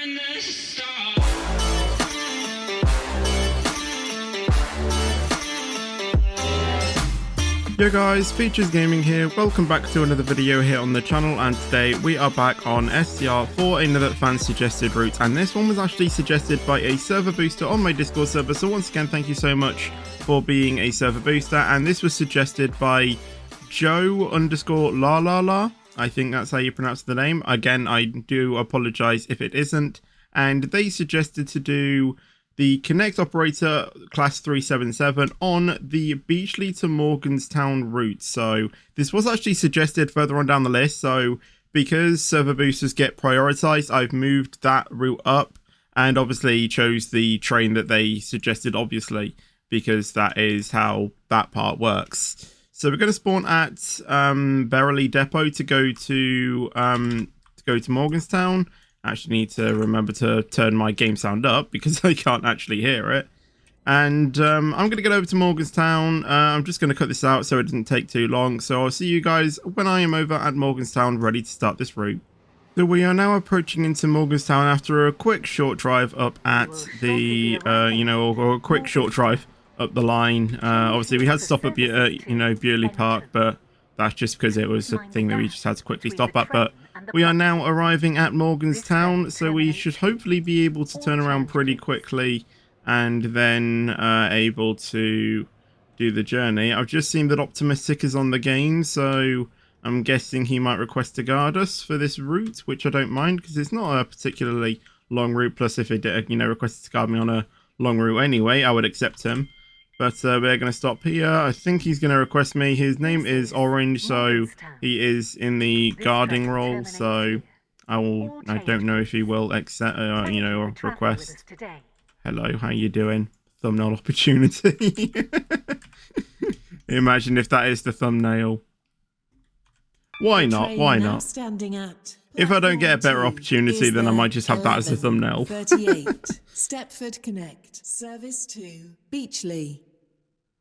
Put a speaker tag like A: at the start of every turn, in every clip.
A: Yo guys, Features Gaming here, welcome back to another video here on the channel, and today we are back on STR for another fan suggested route, and this one was actually suggested by a server booster on my Discord server, so once again thank you so much for being a server booster. And this was suggested by Joe_la. I think that's how you pronounce the name. Again, I do apologize if it isn't, and they suggested to do the Connect Operator Class 377 on the Beechley to Morganstown route. So this was actually suggested further on down the list, so because server boosters get prioritized, I've moved that route up and obviously chose the train that they suggested, obviously, because that is how that part works. So we're going to spawn at Beechley Depot to go to Morganstown. I actually need to remember to turn my game sound up because I can't actually hear it. And I'm going to get over to Morganstown. I'm just going to cut this out so it doesn't take too long. So I'll see you guys when I am over at Morganstown ready to start this route. So we are now approaching into Morganstown after a quick short drive up at the, or a quick short drive up the line. Obviously we had to stop at, Beechley Park, but that's just because it was a thing that we just had to quickly stop at. But we are now arriving at Morganstown, so we should hopefully be able to turn around pretty quickly and then able to do the journey. I've just seen that Optimistic is on the game, so I'm guessing he might request to guard us for this route, which I don't mind because it's not a particularly long route. Plus, if he did, requested to guard me on a long route anyway, I would accept him. But we're going to stop here. I think he's going to request me. His name is Orange, so he is in the guarding role. So I don't know if he will accept, or request. Hello, how you doing? Thumbnail opportunity. Imagine if that is the thumbnail. Why not? Why not? If I don't get a better opportunity, then I might just have that as a thumbnail.
B: 38 Stepford Connect, service to Beechley.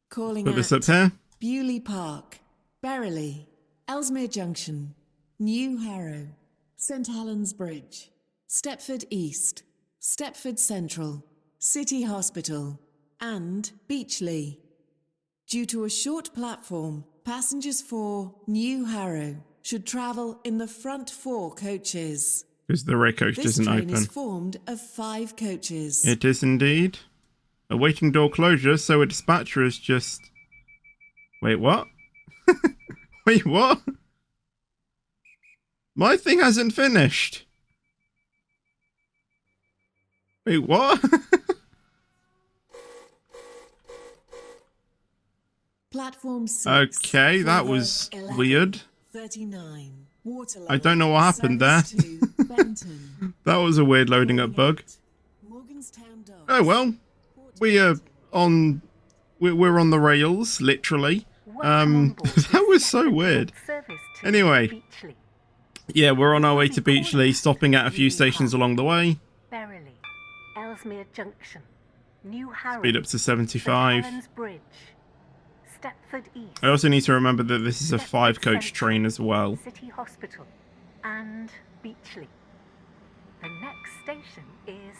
B: Calling
A: Put this
B: at
A: up here.
B: Beechley Park, Beechley, Ellesmere Junction, New Harrow, St Helens Bridge, Stepford East, Stepford Central, City Hospital, and Beechley. Due to a short platform, passengers for New Harrow should travel in the front 4 coaches.
A: Because the rear coach isn't open.
B: This train is formed of 5 coaches.
A: It is indeed. Awaiting door closure, so a dispatcher is just... Wait, what? Wait, what? My thing hasn't finished. Wait, what?
B: Platform 6.
A: Okay, that was
B: 11,
A: weird.
B: 39. Water
A: I don't know what happened there. That was a weird loading up bug. Oh well, we're on the rails, literally. That was so weird. Anyway, yeah, we're on our way to Beechley, stopping at a few stations along the way.
C: Beechley, Ellesmere Junction, New Harrow,
A: Speed up to 75.
C: St Helens Bridge, Stepford East.
A: I also need to remember that this is a 5-coach train as well.
C: City Hospital and Beechley. The next station is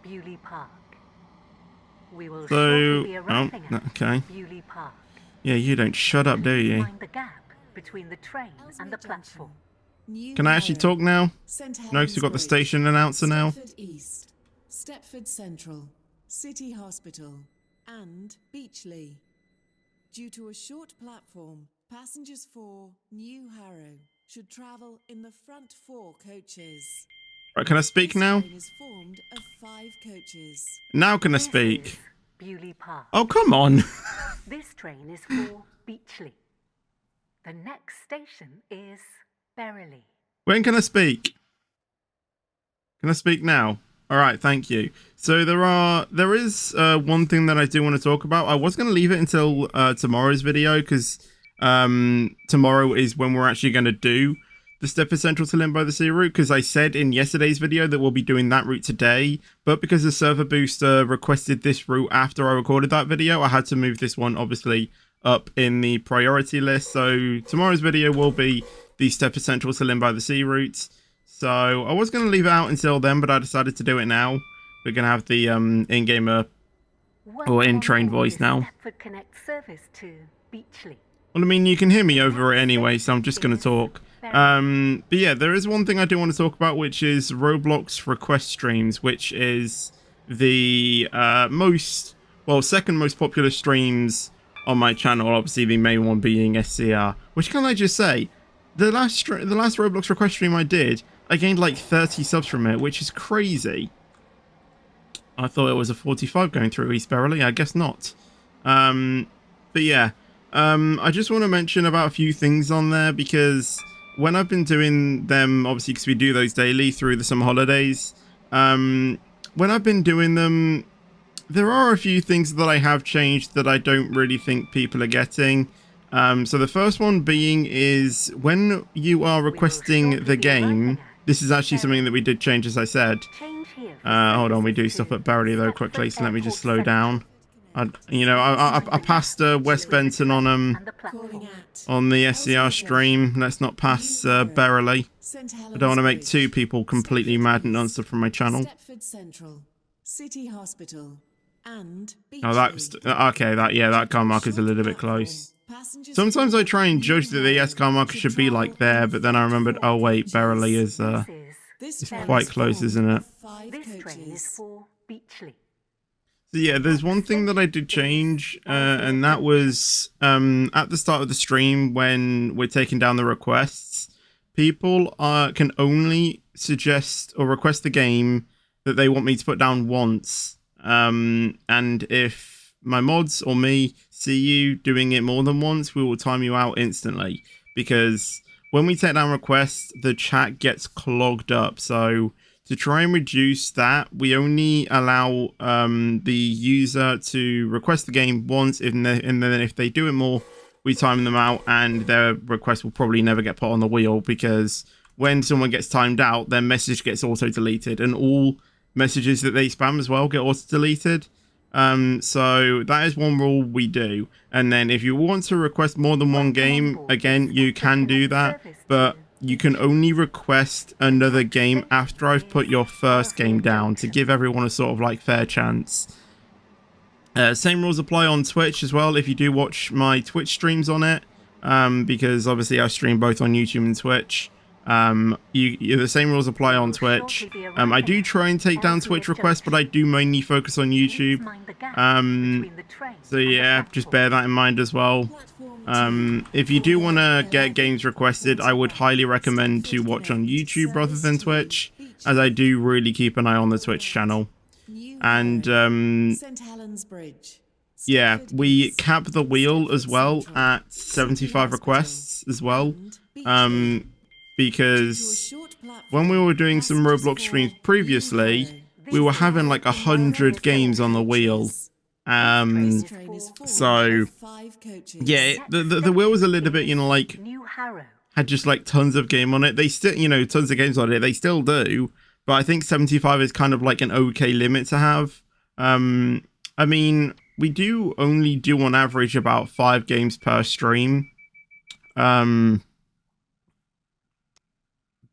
C: Beechley Park. We will shortly be arriving at Beechley Park.
A: Yeah, you don't shut up, do you?
C: Find the gap between the train and the platform.
A: Can I actually talk now? No, because we've got the station announcer now.
B: Stepford East, Stepford Central, City Hospital, and Beechley. Due to a short platform, passengers for New Harrow should travel in the front 4 coaches.
A: Right, can I speak now?
B: This train is formed of 5 coaches.
A: Now can I speak?
C: Beechley Park.
A: Oh, come on.
C: This train is for Beechley. The next station is Beechley.
A: When can I speak? Can I speak now? All right, thank you. So there is one thing that I do want to talk about. I was going to leave it until tomorrow's video because tomorrow is when we're actually going to do the Stepford Central to Limbo the Sea route, because I said in yesterday's video that we'll be doing that route today, but because the server booster requested this route after I recorded that video, I had to move this one obviously up in the priority list. So tomorrow's video will be the Stepford Central to Limbo the Sea route. So I was going to leave it out until then, but I decided to do it now. We're going to have the in-game or in-train voice now.
C: Service to Beechley.
A: Well, I mean, you can hear me over it anyway, so I'm just going to talk. But yeah, there is one thing I do want to talk about, which is Roblox request streams, which is the second most popular streams on my channel. Obviously, the main one being SCR. Which can I just say, the last Roblox request stream I did, I gained like 30 subs from it, which is crazy. I thought it was a 45 going through East Beverly. I guess not. But yeah, I just want to mention about a few things on there, because when I've been doing them, obviously because we do those daily through the summer holidays, when I've been doing them, there are a few things that I have changed that I don't really think people are getting. So the first one being is when you are requesting the game, this is actually something that we did change, as I said. Hold on, we do stop at Beverly though quickly, so let me just slow down. I passed West Benton on the SCR stream. Let's not pass Beverly. I don't want to make two people completely mad and non-stop from my channel.
B: City Hospital and
A: Oh, that's okay. That car mark is a little bit close. Sometimes I try and judge that the S car marker should be like there, but then I remembered, oh wait, Beverly is it's quite close, isn't it?
C: This train is for Beechley.
A: So yeah, there's one thing that I did change, and that was at the start of the stream when we're taking down the requests, people can only suggest or request the game that they want me to put down once. And if my mods or me see you doing it more than once, we will time you out instantly, because when we take down requests, the chat gets clogged up. So to try and reduce that, we only allow the user to request the game once, and then if they do it more, we time them out, and their request will probably never get put on the wheel, because when someone gets timed out, their message gets auto-deleted, and all messages that they spam as well get auto-deleted. So that is one rule we do. And then if you want to request more than one game, again, you can do that, but you can only request another game after I've put your first game down, to give everyone a sort of like fair chance. Same rules apply on Twitch as well, if you do watch my Twitch streams on it, because obviously I stream both on YouTube and Twitch. The same rules apply on Twitch. I do try and take down Twitch requests, but I do mainly focus on YouTube. So yeah, just bear that in mind as well. If you do want to get games requested, I would highly recommend to watch on YouTube rather than Twitch, as I do really keep an eye on the Twitch channel. And yeah, we cap the wheel as well at 75 requests as well. Because when we were doing some Roblox streams previously, we were having like 100 games on the wheel. So yeah, the wheel was a little bit, like, had just like tons of game on it. They still, tons of games on it. They still do, but I think 75 is kind of like an okay limit to have. I mean, we do only do on average about 5 games per stream.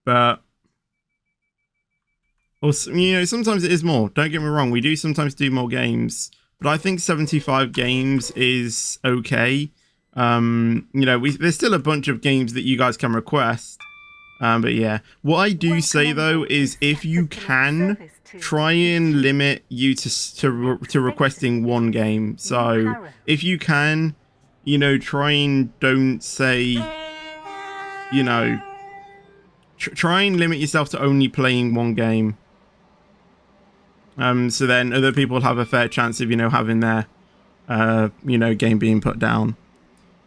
A: But also, sometimes it is more. Don't get me wrong, we do sometimes do more games, but I think 75 games is okay. There's still a bunch of games that you guys can request. But yeah, what I do say though is, if you can, try and limit you to requesting one game. So if you can, try and don't say, try and limit yourself to only playing one game. So then other people have a fair chance of, having their, game being put down.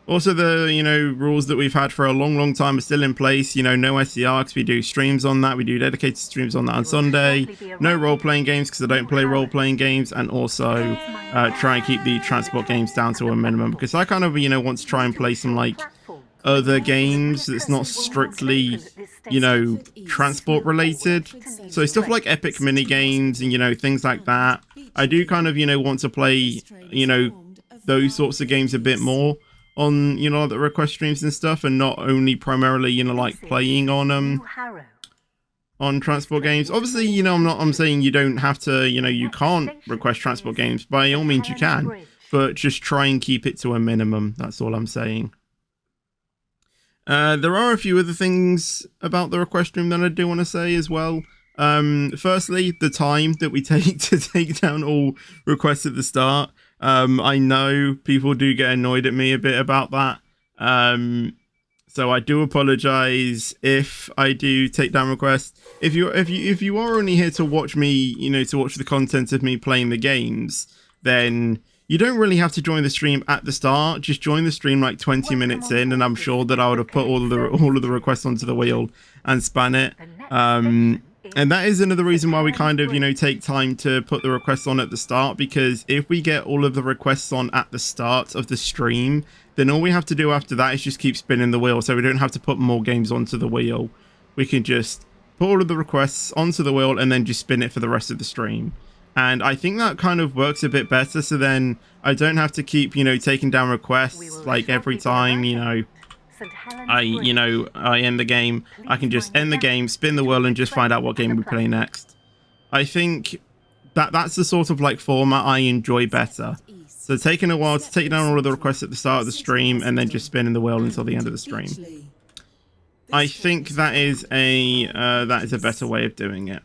A: Also, the, rules that we've had for a long time are still in place. No SCR, because we do streams on that. We do dedicated streams on that on Sunday. No role-playing games, because I don't play role-playing games. And also, try and keep the transport games down to a minimum, because I kind of, want to try and play some, like, other games that's not strictly, transport related. So stuff like epic mini games and, things like that. I do kind of, want to play, those sorts of games a bit more on, the request streams and stuff, and not only primarily, like playing on, on transport games. Obviously, you know, I'm saying you don't have to, you know, you can't request transport games. By all means you can, but just try and keep it to a minimum. That's all I'm saying. There are a few other things about the request stream that I do want to say as well. Firstly, the time that we take to take down all requests at the start. I know people do get annoyed at me a bit about that. So I do apologize if I do take down requests. If you are only here to watch me, you know, to watch the content of me playing the games, then you don't really have to join the stream at the start. Just join the stream like 20 minutes in, and I'm sure that I would have put all of the requests onto the wheel and span it. And that is another reason why we kind of, you know, take time to put the requests on at the start, because if we get all of the requests on at the start of the stream, then all we have to do after that is just keep spinning the wheel, so we don't have to put more games onto the wheel. We can just put all of the requests onto the wheel and then just spin it for the rest of the stream. And I think that kind of works a bit better, so then I don't have to keep, you know, taking down requests like every time, you know, I end the game. I can just end the game, spin the wheel, and just find out what game we play next. I think that's the sort of like format I enjoy better. So taking a while to take down all of the requests at the start of the stream and then just spinning the wheel until the end of the stream. I think that is a better way of doing it.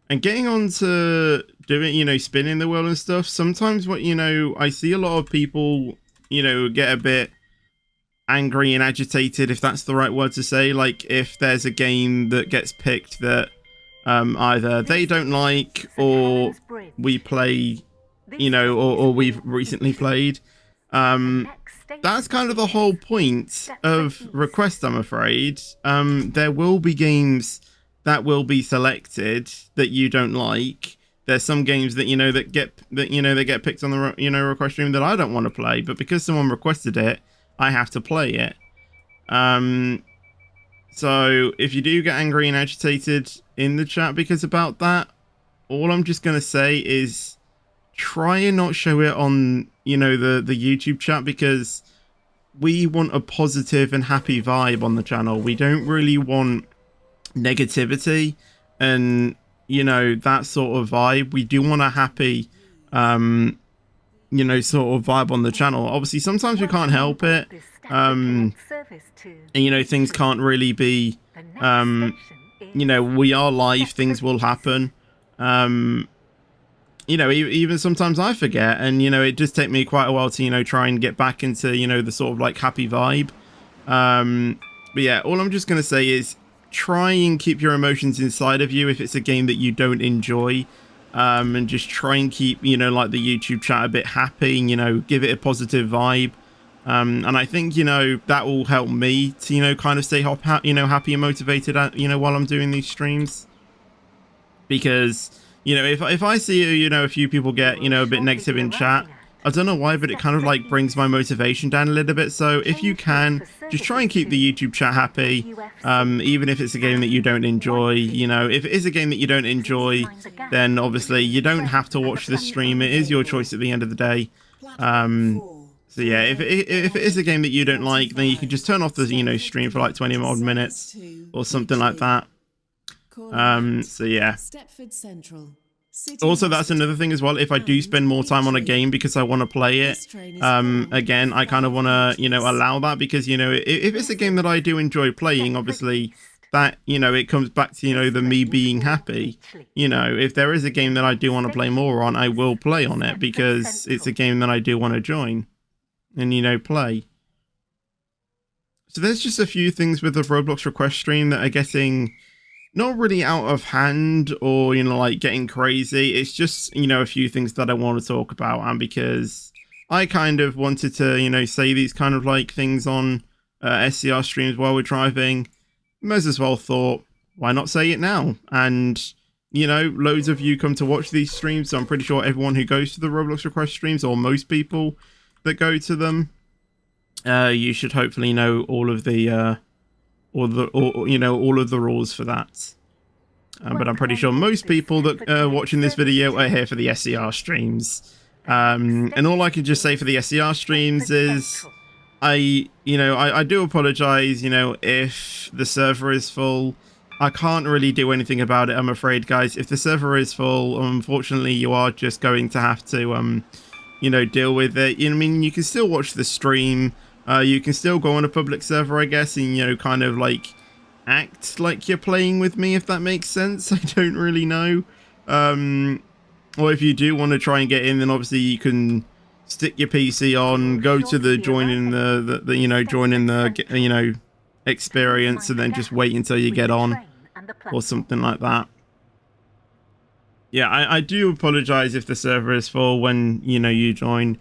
A: And getting on to doing, you know, spinning the wheel and stuff. Sometimes what, you know, I see a lot of people, you know, get a bit angry and agitated, if that's the right word to say, like if there's a game that gets picked that either they don't like or we play, you know, or we've recently played. That's kind of the whole point of request, I'm afraid. There will be games that will be selected that you don't like. There's some games that, you know, that get picked on the, you know, request stream that I don't want to play, but because someone requested it, I have to play it. So if you do get angry and agitated in the chat because about that, all I'm just gonna say is try and not show it on, you know, the YouTube chat, because we want a positive and happy vibe on the channel. We don't really want negativity and, you know, that sort of vibe. We do want a happy you know, sort of vibe on the channel. Obviously sometimes we can't help it, and you know, things can't really be, you know, we are live, things will happen. You know, even sometimes I forget, and you know, it does take me quite a while to, you know, try and get back into, you know, the sort of like happy vibe. But yeah, all I'm just gonna say is try and keep your emotions inside of you if it's a game that you don't enjoy. And just try and keep, you know, like the YouTube chat a bit happy, you know, give it a positive vibe. And I think, you know, that will help me to, you know, kind of stay you know, happy and motivated, you know, while I'm doing these streams. Because, you know, if I see, you know, a few people get, you know, a bit negative in chat, I don't know why, but it kind of like brings my motivation down a little bit. So if you can, just try and keep the YouTube chat happy, even if it's a game that you don't enjoy. You know, if it is a game that you don't enjoy, then obviously you don't have to watch the stream. It is your choice at the end of the day. So yeah, if it is a game that you don't like, then you can just turn off the, you know, stream for like 20 odd minutes or something like that. So yeah. Also, that's another thing as well. If I do spend more time on a game because I want to play it, again, I kind of want to, you know, allow that, because, you know, if it's a game that I do enjoy playing, obviously that, you know, it comes back to, you know, the me being happy. You know, if there is a game that I do want to play more on, I will play on it, because it's a game that I do want to join and, you know, play. So there's just a few things with the Roblox request stream that are getting not really out of hand or, you know, like getting crazy. It's just, you know, a few things that I want to talk about, and because I kind of wanted to, you know, say these kind of like things on SCR streams while we're driving, might as well thought, why not say it now? And, you know, loads of you come to watch these streams, so I'm pretty sure everyone who goes to the Roblox request streams, or most people that go to them, you should hopefully know all of the all of the rules for that. But I'm pretty sure most people that are watching this video are here for the SCR streams. And all I can just say for the SCR streams is I do apologize, you know, if the server is full. I can't really do anything about it, I'm afraid, guys. If the server is full, unfortunately, you are just going to have to, you know, deal with it. I mean, you can still watch the stream. You can still go on a public server, I guess, and, you know, kind of like act like you're playing with me, if that makes sense. I don't really know. Or if you do want to try and get in, then obviously you can stick your PC on, go to the join in the you know, join in the, you know, experience, and then just wait until you get on or something like that. Yeah, I do apologize if the server is full when, you know, you join.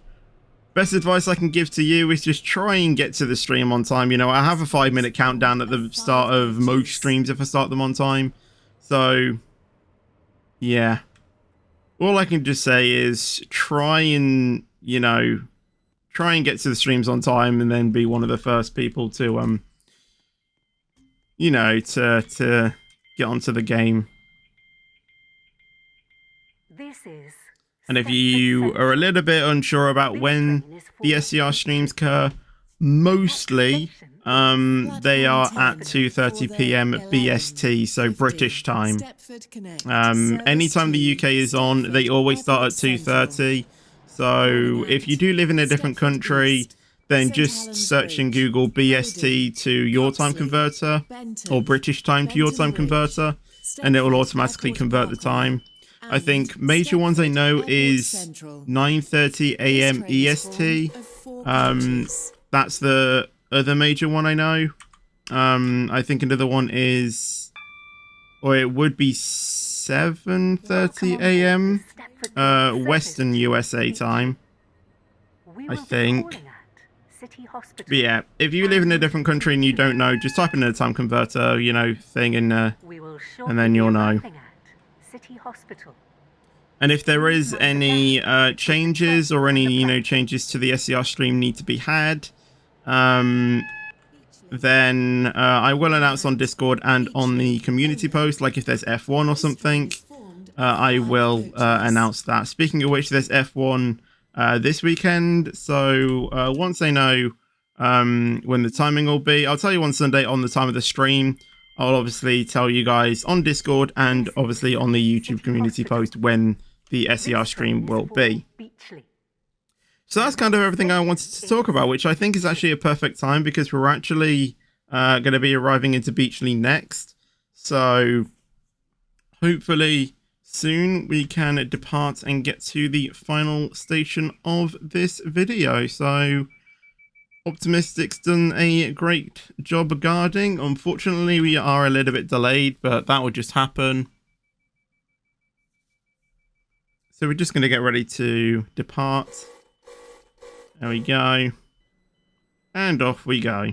A: Best advice I can give to you is just try and get to the stream on time. You know, I have a 5-minute countdown at the start of most streams if I start them on time. So, yeah. All I can just say is try and, you know, try and get to the streams on time and then be one of the first people to, you know, to get onto the game. And if you are a little bit unsure about when the SCR streams occur, mostly they are at 2:30 p.m. BST, so British time. Anytime the UK is on, they always start at 2:30. So if you do live in a different country, then just search in Google BST to your time converter or British time to your time converter, and it will automatically convert the time. I think major ones I know is 9:30 a.m. EST. That's the other major one I know. I think another one is, or it would be 7:30 a.m. Western USA time, I think. But yeah, if you live in a different country and you don't know, just type in a time converter, you know, thing, and then you'll know. And if there is any changes or any, you know, changes to the SCR stream need to be had, then I will announce on Discord and on the community post, like if there's F1 or something, I will announce that. Speaking of which, there's F1 this weekend, so once I know when the timing will be, I'll tell you on Sunday on the time of the stream. I'll obviously tell you guys on Discord and obviously on the YouTube community post when the SCR stream will be. So that's kind of everything I wanted to talk about, which I think is actually a perfect time because we're actually going to be arriving into Beechley next. So hopefully soon we can depart and get to the final station of this video. So Optimistic's done a great job guarding. Unfortunately, we are a little bit delayed, but that will just happen. So we're just going to get ready to depart. There we go. And off we go.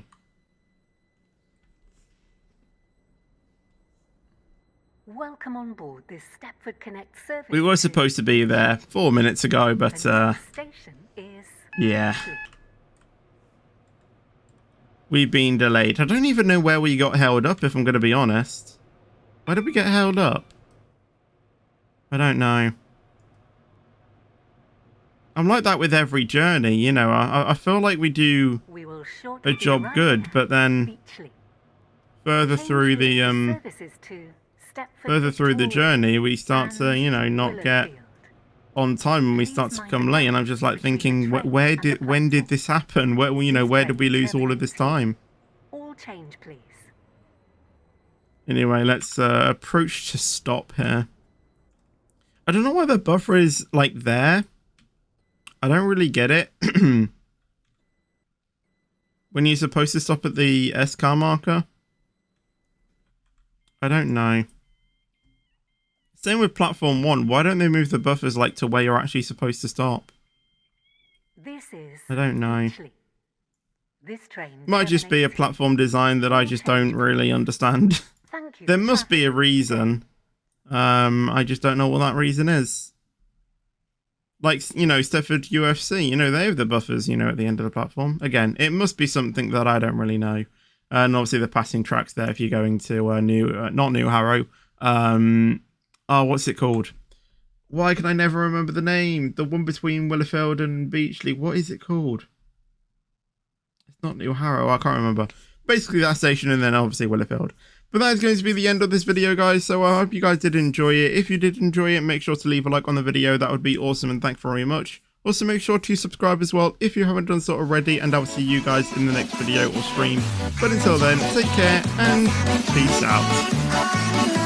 C: Welcome on board this Stepford Connect service.
A: We were supposed to be there 4 minutes ago, but yeah. We've been delayed. I don't even know where we got held up, if I'm going to be honest. Where did we get held up? I don't know. I'm like that with every journey, you know. I feel like we do a job good, but then further through the journey, we start to, you know, not get on time and we start to become late. And I'm just like thinking, when did this happen? Where, you know, where did we lose all of this time?
C: All change, please.
A: Anyway, let's approach to stop here. I don't know why the buffer is like there. I don't really get it. When you're supposed to stop at the S car marker. I don't know. Same with platform 1. Why don't they move the buffers like to where you're actually supposed to stop? I don't know.
C: This train
A: might just be a platform design that I just don't really understand. There must be a reason. I just don't know what that reason is. Like, you know, Stepford UFC, you know, they have the buffers, you know, at the end of the platform. Again, it must be something that I don't really know. And obviously the passing tracks there if you're going to not New Harrow. Oh, what's it called? Why can I never remember the name? The one between Willowfield and Beechley. What is it called? It's not New Harrow. I can't remember. Basically that station and then obviously Willowfield. But that is going to be the end of this video, guys, so I hope you guys did enjoy it. If you did enjoy it, make sure to leave a like on the video. That would be awesome, and thank you very much. Also, make sure to subscribe as well if you haven't done so already, and I will see you guys in the next video or stream. But until then, take care and peace out.